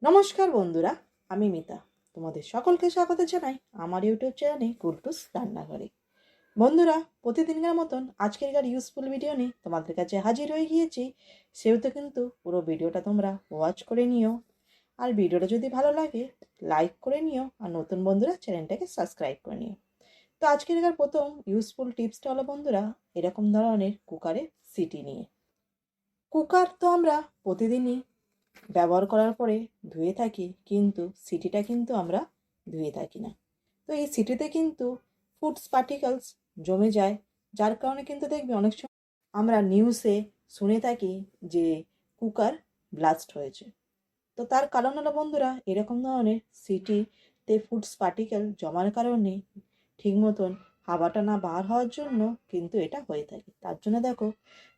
নমস্কার বন্ধুরা, আমি মিতা। তোমাদের সকলকে স্বাগত জানাই আমার ইউটিউব চ্যানেলে কুলটুস রান্নাঘরে। বন্ধুরা, প্রতিদিনকার মতন আজকের ইউজফুল ভিডিও নিয়ে তোমাদের কাছে হাজির হয়ে গিয়েছি। সেহেতু কিন্তু পুরো ভিডিওটা তোমরা ওয়াচ করে নিও। আর ভিডিওটা যদি ভালো লাগে লাইক করে নিও, আর নতুন বন্ধুরা চ্যানেলটাকে সাবস্ক্রাইব করে নিও। তো আজকের প্রথম ইউজফুল টিপসটা হলো বন্ধুরা, এরকম ধরনের কুকারে সিটি নিয়ে। কুকার তো আমরা প্রতিদিনই ব্যবহার করার পরে ধুয়ে থাকি, কিন্তু সিটিটা কিন্তু আমরা ধুয়ে থাকি না। তো এই সিটিতে কিন্তু ফুডস পার্টিকেলস জমে যায়, যার কারণে কিন্তু দেখবে অনেক সময় আমরা নিউজে শুনে থাকি যে কুকার ব্লাস্ট হয়েছে। তো তার কারণ হলো বন্ধুরা, এরকম ধরনের সিটিতে ফুডস পার্টিকেল জমার কারণে ঠিক মতন হাওয়াটা না বার হওয়ার জন্য কিন্তু এটা হয়ে থাকে। তার জন্য দেখো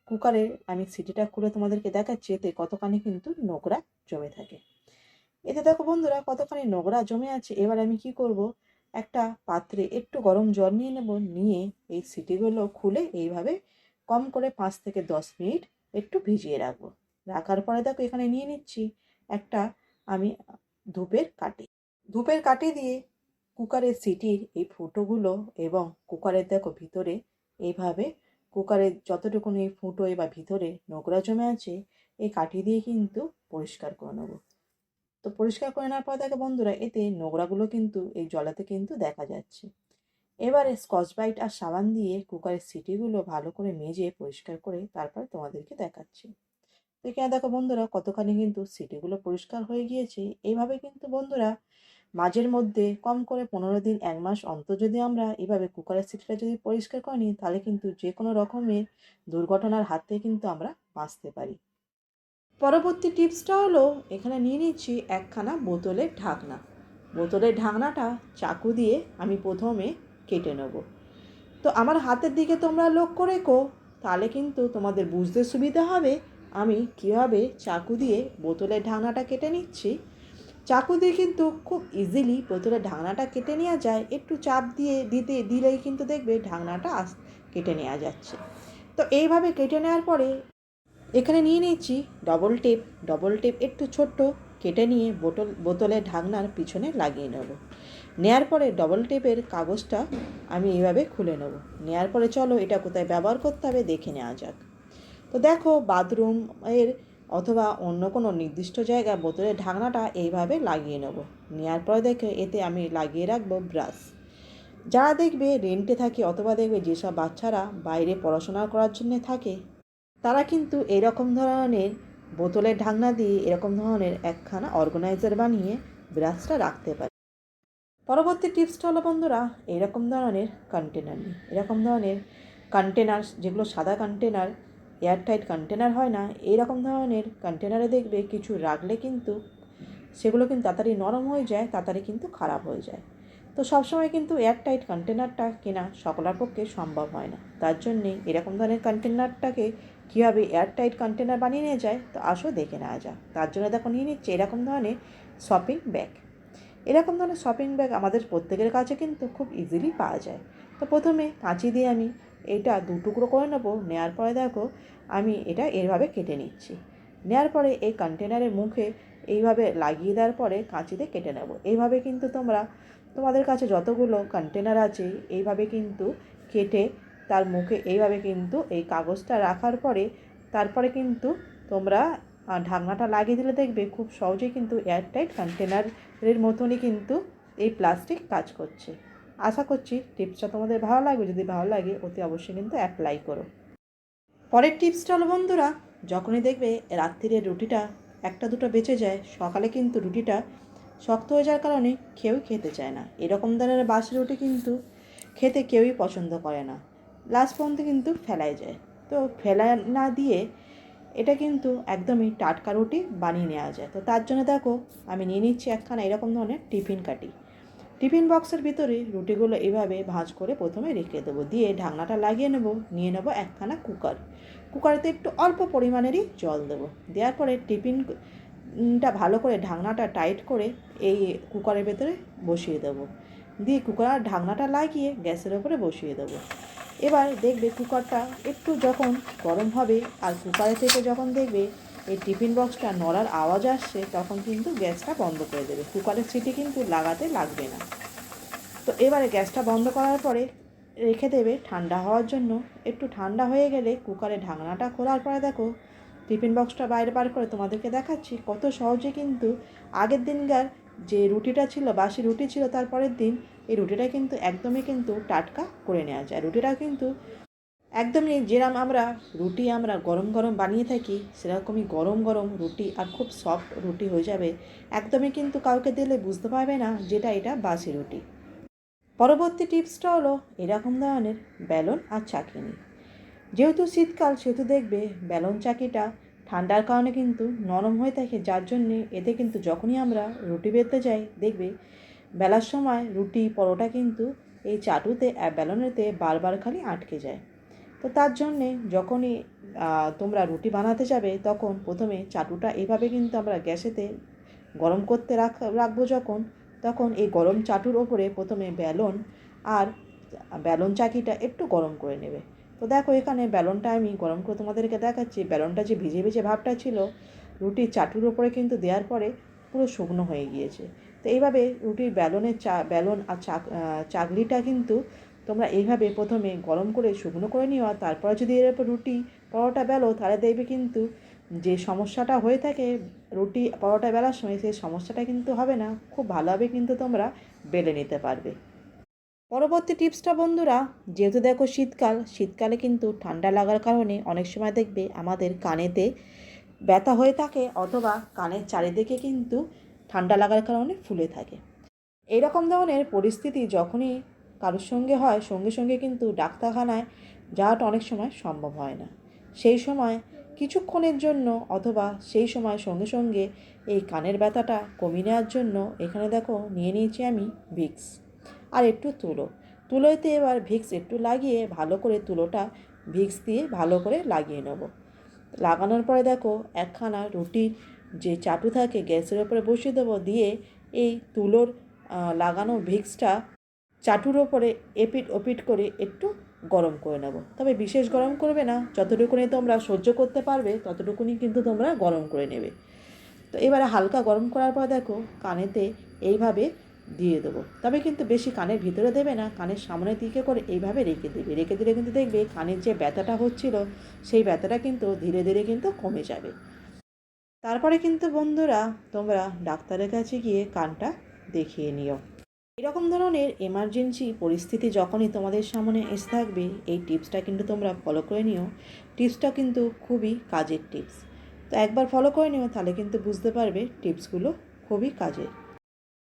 কুকারের আমি সিটিটা খুলে তোমাদেরকে দেখাচ্ছি, এতে কতখানি কিন্তু নোংরা জমে থাকে। এতে দেখো বন্ধুরা কতখানি নোংরা জমে আছে। এবার আমি কি করব, একটা পাত্রে একটু গরম জল নিয়ে নেব, নিয়ে এই সিটিগুলো খুলে এইভাবে কম করে 5 থেকে 10 মিনিট একটু ভিজিয়ে রাখবো। রাখার পরে দেখো এখানে নিয়ে নিচ্ছি একটা আমি ধূপের কাঠি দিয়ে কুকারের সিটির এই ফুটোগুলো এবং কুকারের দেখো ভিতরে এইভাবে কুকারের যতটুকুনি ফুটো বা ভিতরে নোংরা জমে আছে এই কাঠি দিয়ে কিন্তু পরিষ্কার করে নেবো। তো পরিষ্কার করে নেওয়ার পর দেখো বন্ধুরা, এতে নোংরাগুলো কিন্তু এই জলেতে কিন্তু দেখা যাচ্ছে। এবারে স্কচ ব্রাইট আর সাবান দিয়ে কুকারের সিটিগুলো ভালো করে মেজে পরিষ্কার করে তারপর তোমাদেরকে দেখাচ্ছি। তো এখানে দেখো বন্ধুরা কতখানি কিন্তু সিটিগুলো পরিষ্কার হয়ে গিয়েছে। এইভাবে কিন্তু বন্ধুরা মাঝের মধ্যে কম করে 15 দিন 1 মাস অন্তর যদি আমরা এভাবে কুকারের সিটিটা যদি পরিষ্কার করে নিই, তাহলে কিন্তু যে কোনো রকমের দুর্ঘটনার হাত থেকে কিন্তু আমরা বাঁচতে পারি। পরবর্তী টিপসটা হলো, এখানে নিয়ে নিচ্ছি একখানা বোতলের ঢাকনা। বোতলের ঢাকনাটা চাকু দিয়ে আমি প্রথমে কেটে নেব। তো আমার হাতের দিকে তোমরা লক্ষ্য রেখো, তাহলে কিন্তু তোমাদের বুঝতে সুবিধা হবে আমি কীভাবে চাকু দিয়ে বোতলের ঢাকনাটা কেটে নিচ্ছি। চাকু দিয়ে কিন্তু খুব ইজিলি বোতলের ঢাকনাটা কেটে নেওয়া যায়। একটু চাপ দিয়ে দিলেই কিন্তু দেখবে ঢাকনাটা কেটে নেওয়া যাচ্ছে। তো এইভাবে কেটে নেওয়ার পরে এখানে নিয়ে নিচ্ছি ডবল টেপ একটু ছোট্ট কেটে নিয়ে বোতলের ঢাকনার পিছনে লাগিয়ে নেব। নেয়ার পরে ডবল টেপের কাগজটা আমি এইভাবে খুলে নেব। নেয়ার পরে চলো এটা কোথায় ব্যবহার করতে হবে দেখে নেওয়া যাক। তো দেখো বাথরুম এর অথবা অন্য কোনো নির্দিষ্ট জায়গায় বোতলের ঢাকনাটা এইভাবে লাগিয়ে নেব। নেওয়ার পরে দেখে এতে আমি লাগিয়ে রাখবো ব্রাশ। যারা দেখবে রেন্টে থাকে অথবা দেখবে যেসব বাচ্চারা বাইরে পড়াশোনা করার জন্য থাকে, তারা কিন্তু এরকম ধরনের বোতলের ঢাকনা দিয়ে এরকম ধরনের একখানা অর্গানাইজার বানিয়ে ব্রাশটা রাখতে পারে। পরবর্তী টিপসটা হলো বন্ধুরা, এরকম ধরনের কন্টেনার নিই। এরকম ধরনের কন্টেনার যেগুলো সাদা কন্টেনার, এয়ারটাইট কন্টেনার হয় না, এইরকম ধরনের কন্টেনারে দেখবে কিছু রাখলে কিন্তু সেগুলো কিন্তু তাড়াতাড়ি নরম হয়ে যায়, তাড়াতাড়ি কিন্তু খারাপ হয়ে যায়। তো সবসময় কিন্তু এয়ারটাইট কন্টেনারটা কেনা সকলের পক্ষে সম্ভব হয় না। তার জন্যে এরকম ধরনের কন্টেনারটাকে কীভাবে এয়ারটাইট কন্টেনার বানিয়ে নিয়ে যায় তো আসো দেখে নেওয়া যাক। তার জন্য দেখো নিয়ে নিচ্ছে এরকম ধরনের শপিং ব্যাগ। এরকম ধরনের শপিং ব্যাগ আমাদের প্রত্যেকের কাছে কিন্তু খুব ইজিলি পাওয়া যায়। তো প্রথমে কাঁচি দিয়ে আমি এটা 2 টুকরো করে নেবো। নেওয়ার পরে দেখো আমি এটা এভাবে কেটে নিচ্ছি। নেওয়ার পরে এই কন্টেনারের মুখে এইভাবে লাগিয়ে দেওয়ার পরে কাঁচিতে কেটে নেব। এইভাবে কিন্তু তোমাদের কাছে যতগুলো কন্টেনার আছে এইভাবে কিন্তু কেটে তার মুখে এইভাবে কিন্তু এই কাগজটা রাখার পরে তারপরে কিন্তু তোমরা ঢাকনাটা লাগিয়ে দিলে দেখবে খুব সহজেই কিন্তু এয়ারটাইট কন্টেনারের মতনই কিন্তু এই প্লাস্টিক কাজ করছে। আশা করছি টিপসটা তোমাদের ভালো লাগবে। যদি ভালো লাগে অতি অবশ্যই কিন্তু অ্যাপ্লাই করো। পরের টিপসটা হলো বন্ধুরা, যখনই দেখবে রাত্রিরে রুটিটা 1-2টো বেঁচে যায়, সকালে কিন্তু রুটিটা শক্ত হয়ে যাওয়ার কারণে কেউই খেতে চায় না। এরকম ধরনের বাসি রুটি কিন্তু খেতে কেউই পছন্দ করে না, লাস্ট পর্যন্ত কিন্তু ফেলাই যায়। তো ফেলা না দিয়ে এটা কিন্তু একদমই টাটকা রুটি বানিয়ে নেওয়া যায়। তো তার জন্য দেখো আমি নিয়ে নিচ্ছি একখানা এরকম ধরনের টিফিন কাঠি। টিফিন বক্সের ভিতরে রুটিগুলো এইভাবে ভাঁজ করে প্রথমে রেখে দেবো, দিয়ে ঢাকনাটা লাগিয়ে নেব। নিয়ে নেব একখানা কুকারেতে একটু অল্প পরিমাণেরই জল দেবো। দেওয়ার পরে টিফিনটা ভালো করে ঢাকনাটা টাইট করে এই কুকারের ভেতরে বসিয়ে দেবো। দিয়ে কুকার ঢাকনাটা লাগিয়ে গ্যাসের ওপরে বসিয়ে দেবো। এবার দেখবে কুকারটা একটু যখন গরম হবে আর কুকারের থেকে যখন দেখবে এই টিফিন বক্সটা নড়ার আওয়াজ আসছে তখন কিন্তু গ্যাসটা বন্ধ করে দেবে, কুকারের সিটি কিন্তু লাগাতে লাগবে না। তো এবারে গ্যাসটা বন্ধ করার পরে রেখে দেবে ঠান্ডা হওয়ার জন্য। একটু ঠান্ডা হয়ে গেলে কুকারের ঢাকনাটা খোলার পরে দেখো টিফিন বক্সটা বাইরে বার করে তোমাদেরকে দেখাচ্ছি কত সহজে কিন্তু আগের দিনকার যে রুটিটা ছিল, বাসি রুটি ছিল তার পরের দিন, এই রুটিটা কিন্তু একদমই কিন্তু টাটকা করে নেওয়া যায়। রুটিটা কিন্তু একদমই যেরকম রুটি আমরা গরম গরম বানিয়ে থাকি সেরকমই গরম গরম রুটি আর খুব সফট রুটি হয়ে যাবে। একদমই কিন্তু কাউকে দিলে বুঝতে পারবে না যেটা এটা বাসি রুটি। পরবর্তী টিপসটা হলো এরকম ধরনের বেলন আর চাকিনি। যেহেতু শীতকাল সেহেতু দেখবে বেলন চাকিটা ঠান্ডার কারণে কিন্তু নরম হয়ে থাকে, যার জন্যে এতে কিন্তু যখনই আমরা রুটি বেলতে যাই দেখবে বেলার সময় রুটি পরোটা কিন্তু এই চাটুতে বেলনেতে বারবার খালি আটকে যায়। তো তার জন্যে যখনই তোমরা রুটি বানাতে যাবে তখন প্রথমে চাটুটা এভাবে কিন্তু আমরা গ্যাসেতে গরম করতে রাখবো তখন এই গরম চাটুর ওপরে প্রথমে বেলন আর বেলন চাকিটা একটু গরম করে নেবে। তো দেখো এখানে বেলনটা আমি গরম করে তোমাদেরকে দেখাচ্ছি। বেলনটা যে ভিজে ভিজে ভাবটা ছিল রুটির চাটুর ওপরে কিন্তু দেওয়ার পরে পুরো শুকনো হয়ে গিয়েছে। তো এইভাবে রুটির বেলন আর চাকলিটা কিন্তু তোমরা এইভাবে প্রথমে গরম করে শুকনো করে নিও, আর তারপরে যদি এর উপর রুটি পরোটা বেলো তাহলে দেখবে কিন্তু যে সমস্যাটা হয়ে থাকে রুটি পরোটা বেলার সময় সেই সমস্যাটা কিন্তু হবে না, খুব ভালোভাবে কিন্তু তোমরা বেলে নিতে পারবে। পরবর্তী টিপসটা বন্ধুরা, যেহেতু দেখো শীতকালে কিন্তু ঠান্ডা লাগার কারণে অনেক সময় দেখবে আমাদের কানেতে ব্যথা হয়ে থাকে অথবা কানের চারিদিকে কিন্তু ঠান্ডা লাগার কারণে ফুলে থাকে। এইরকম ধরনের পরিস্থিতি যখনই কারোর সঙ্গে হয় সঙ্গে সঙ্গে কিন্তু ডাক্তারখানায় যাওয়াটা অনেক সময় সম্ভব হয় না। সেই সময় কিছুক্ষণের জন্য অথবা সেই সময় সঙ্গে সঙ্গে এই কানের ব্যথাটা কমিয়ে নেওয়ার জন্য এখানে দেখো নিয়ে নিয়েছি আমি ভিক্স আর একটু তুলোতে এবার ভিক্স একটু লাগিয়ে ভালো করে তুলোটা ভিক্স দিয়ে ভালো করে লাগিয়ে নেব। লাগানোর পরে দেখো একখানা রুটির যে চাটু থাকে গ্যাসের ওপরে বসিয়ে দেবো, দিয়ে এই তুলোর লাগানো ভিক্সটা চাটুর ওপরে এপিট ওপিট করে একটু গরম করে নেব। তবে বিশেষ গরম করবে না, যতটুকুনি তোমরা সহ্য করতে পারবে ততটুকুনি কিন্তু তোমরা গরম করে নেবে। তো এবারে হালকা গরম করার পর দেখো কানেতে এইভাবে দিয়ে দেবো, তবে কিন্তু বেশি কানের ভিতরে দেবে না, কানের সামনের দিকে করে এইভাবে রেখে দিলে কিন্তু দেখবে কানের যে ব্যথাটা হচ্ছিল সেই ব্যথাটা কিন্তু ধীরে ধীরে কিন্তু কমে যাবে। তারপরে কিন্তু বন্ধুরা তোমরা ডাক্তারের কাছে গিয়ে কানটা দেখিয়ে নিও। এরকম ধরনের এমার্জেন্সি পরিস্থিতি যখনই তোমাদের সামনে এসে থাকবে এই টিপসটা কিন্তু তোমরা ফলো করে নিও। টিপসটা কিন্তু খুবই কাজের টিপস, তো একবার ফলো করে নিও তাহলে কিন্তু বুঝতে পারবে টিপসগুলো খুবই কাজের।